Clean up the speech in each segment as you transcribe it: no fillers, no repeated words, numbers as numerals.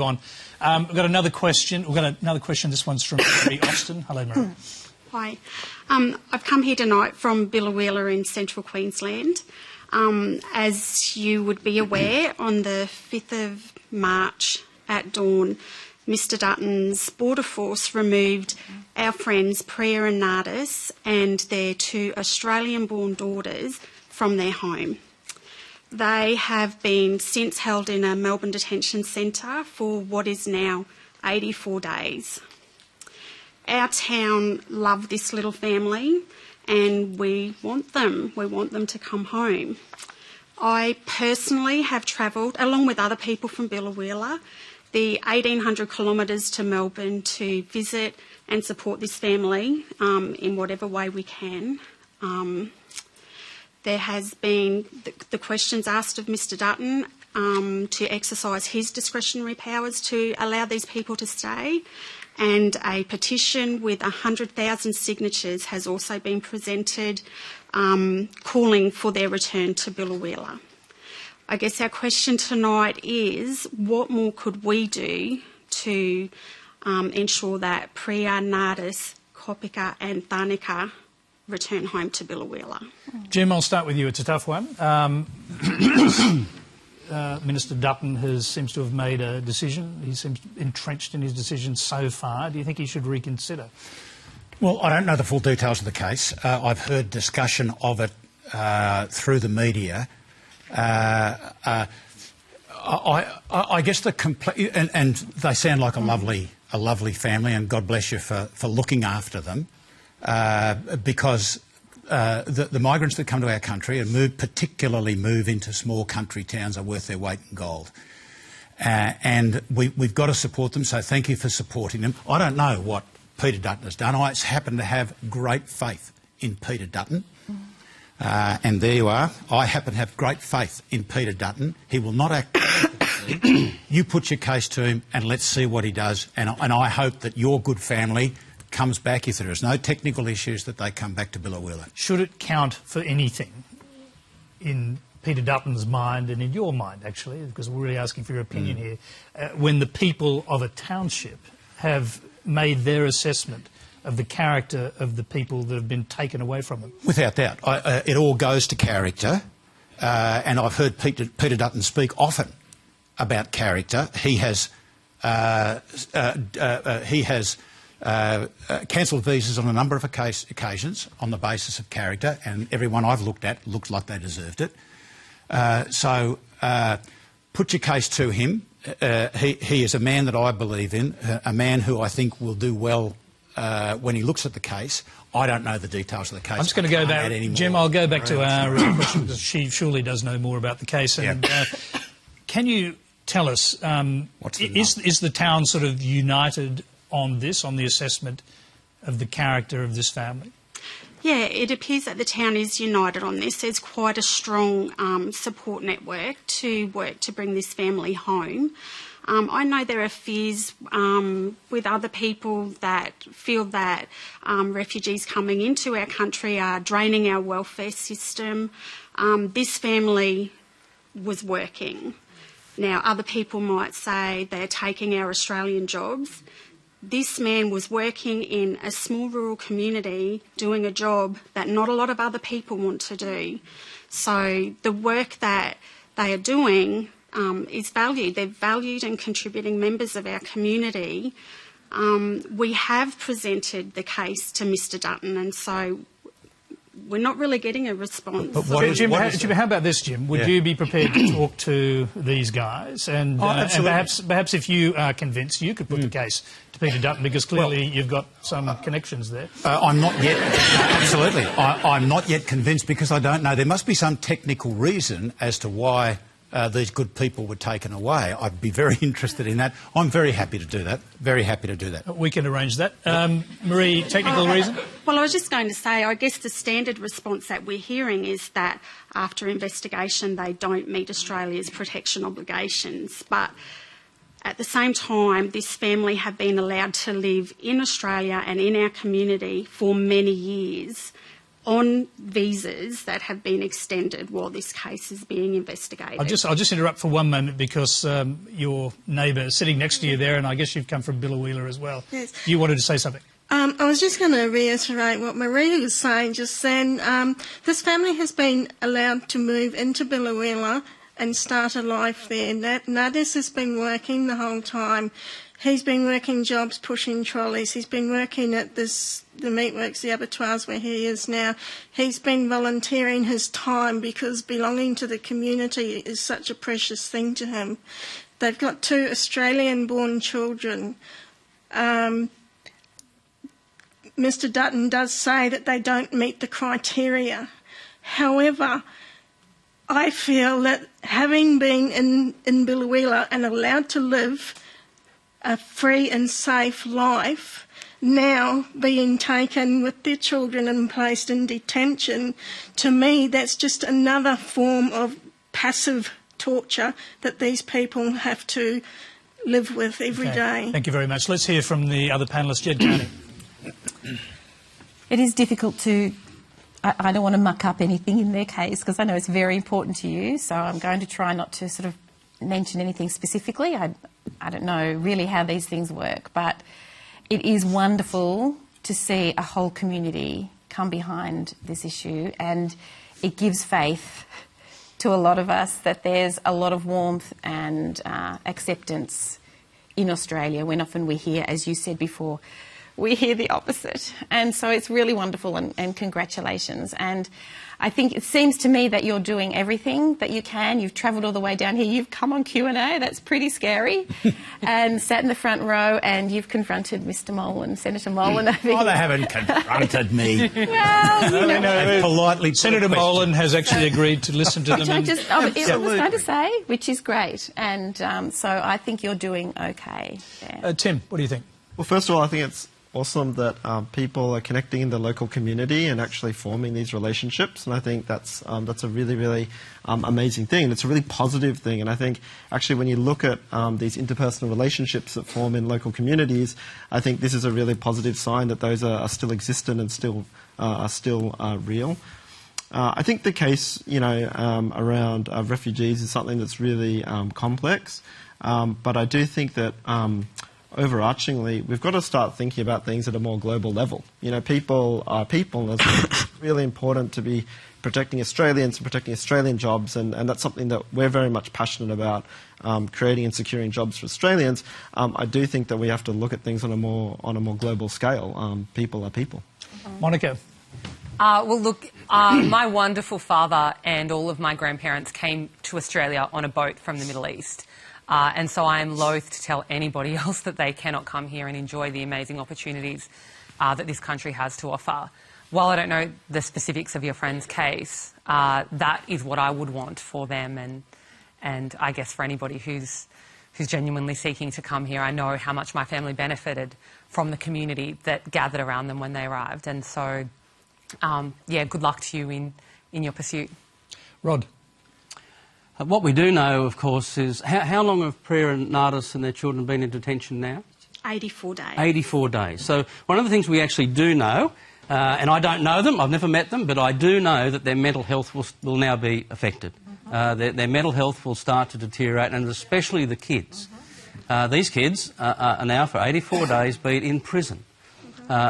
move on. We've got another question. This one's from Marie Austin. Hello, Marie. Hi. I've come here tonight from Biloela in central Queensland. As you would be aware, on the 5th of March at dawn, Mr Dutton's border force removed our friends Priya and Nardis and their 2 Australian-born daughters from their home. They have been since held in a Melbourne detention centre for what is now 84 days. Our town love this little family and we want them. We want them to come home. I personally have travelled, along with other people from Biloela, the 1,800 kilometres to Melbourne to visit and support this family in whatever way we can. There has been the questions asked of Mr Dutton to exercise his discretionary powers to allow these people to stay, and a petition with 100,000 signatures has also been presented calling for their return to Biloela. I guess our question tonight is, what more could we do to ensure that Priya, Nardis, Kopika and Thanika return home to Biloela? Jim, I'll start with you. It's a tough one. Minister Dutton seems to have made a decision. He seems entrenched in his decision so far. Do you think he should reconsider? Well, I don't know the full details of the case. I've heard discussion of it through the media. I guess and they sound like a lovely family, and God bless you for looking after them, because the migrants that come to our country and particularly move into small country towns are worth their weight in gold. And we've got to support them, so thank you for supporting them. I don't know what Peter Dutton has done. I happen to have great faith in Peter Dutton. And there you are. I happen to have great faith in Peter Dutton. He will not act. You put your case to him and let's see what he does. And I hope that your good family comes back, if there is no technical issues, that they come back to Biloela. Should it count for anything in Peter Dutton's mind and in your mind, actually, because we're really asking for your opinion here, when the people of a township have made their assessment of the character of the people that have been taken away from them? Without doubt. It all goes to character, and I've heard Peter Dutton speak often about character. He has cancelled visas on a number of occasions on the basis of character, and everyone I've looked at looked like they deserved it. So put your case to him. He is a man that I believe in, a man who I think will do well when he looks at the case. I don't know the details of the case. I'm just going to go back, Jim, I'll go back to our question, because she surely does know more about the case. And can you tell us, is the town sort of united on this, on the assessment of the character of this family? Yeah, it appears that the town is united on this. There's quite a strong support network to work to bring this family home. I know there are fears with other people that feel that refugees coming into our country are draining our welfare system. This family was working. Now, other people might say they're taking our Australian jobs. This man was working in a small rural community doing a job that not a lot of other people want to do. So the work that they are doing is valued. They're valued and contributing members of our community. We have presented the case to Mr Dutton, and so we're not really getting a response. But Jim, how about this, Jim? Would you be prepared to talk to these guys? And perhaps if you are convinced, you could put the case to Peter Dutton, because clearly you've got some connections there. I'm not yet... absolutely. I'm not yet convinced, because I don't know. There must be some technical reason as to why these good people were taken away. I'd be very interested in that. I'm very happy to do that. Very happy to do that. We can arrange that. Marie, technical reason? Well, I was just going to say, I guess the standard response that we're hearing is that after investigation they don't meet Australia's protection obligations. But at the same time, this family have been allowed to live in Australia and in our community for many years on visas that have been extended while this case is being investigated. I'll just interrupt for one moment because your neighbour is sitting next to you there, and I guess you've come from Biloela as well. Yes. You wanted to say something. I was just going to reiterate what Maria was saying just then. This family has been allowed to move into Biloela and start a life there. Nadis has been working the whole time. He's been working jobs, pushing trolleys. He's been working at the meatworks, the abattoirs where he is now. He's been volunteering his time because belonging to the community is such a precious thing to him. They've got 2 Australian-born children. Mr. Dutton does say that they don't meet the criteria. However, I feel that having been in Biloela and allowed to live a free and safe life, now being taken with their children and placed in detention, to me that's just another form of passive torture that these people have to live with every day. Thank you very much. Let's hear from the other panellists. Jed Carney. It is difficult to... I don't want to muck up anything in their case because I know it's very important to you, so I'm going to try not to sort of mention anything specifically. I don't know really how these things work, but it is wonderful to see a whole community come behind this issue, and it gives faith to a lot of us that there's a lot of warmth and acceptance in Australia when often we hear, as you said before, we hear the opposite. And so it's really wonderful, and congratulations. And I think it seems to me that you're doing everything that you can. You've travelled all the way down here. You've come on Q&A. That's pretty scary. And sat in the front row, and you've confronted Mr. Molan, Senator Molan over here. Oh, they haven't confronted me. Well, you know. They've politely Senator Molan has actually agreed to listen to them. Which I was going to say, which is great. And so I think you're doing okay there. Tim, what do you think? Well, first of all, I think it's awesome that people are connecting in the local community and actually forming these relationships, and I think that's a really, really amazing thing. It's a really positive thing, and I think actually when you look at these interpersonal relationships that form in local communities, I think this is a really positive sign that those are still existent and still are still real. I think the case, around refugees is something that's really complex, but I do think that overarchingly, we've got to start thinking about things at a more global level. People are people, and it's really important to be protecting Australians and protecting Australian jobs, and that's something that we're very much passionate about, creating and securing jobs for Australians. I do think that we have to look at things on a more global scale. People are people. Monica. Well, look, my wonderful father and all of my grandparents came to Australia on a boat from the Middle East. And so I am loath to tell anybody else that they cannot come here and enjoy the amazing opportunities that this country has to offer. While I don't know the specifics of your friend's case, that is what I would want for them, and I guess for anybody who's genuinely seeking to come here. I know how much my family benefited from the community that gathered around them when they arrived. And so, yeah, good luck to you in your pursuit. Rod. What we do know, of course, is how long have Priya and Nadis and their children been in detention now? 84 days. 84 days. So one of the things we actually do know, and I don't know them, I've never met them, but I do know that their mental health will now be affected. Their mental health will start to deteriorate, and especially the kids. These kids are now, for 84 days, been in prison,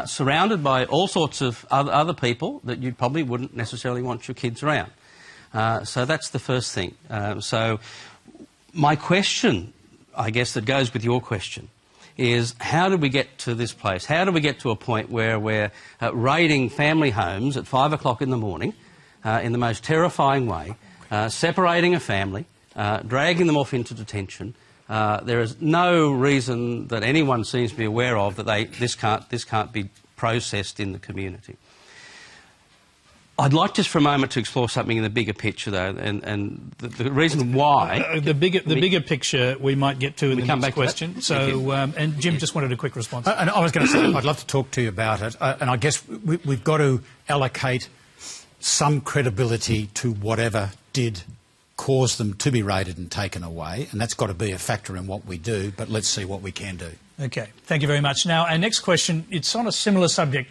surrounded by all sorts of other people that you probably wouldn't necessarily want your kids around. So that's the first thing. So my question, I guess, that goes with your question is how do we get to this place? How do we get to a point where we're raiding family homes at 5 o'clock in the morning in the most terrifying way, separating a family, dragging them off into detention? There is no reason that anyone seems to be aware of that this can't be processed in the community. I'd like just for a moment to explore something in the bigger picture, though, and the reason why... the bigger picture we might get to in the next question. So, and Jim just wanted a quick response. And I was going to say, I'd love to talk to you about it, and I guess we've got to allocate some credibility to whatever did cause them to be raided and taken away, and that's got to be a factor in what we do, but let's see what we can do. Okay, thank you very much. Now, our next question, it's on a similar subject.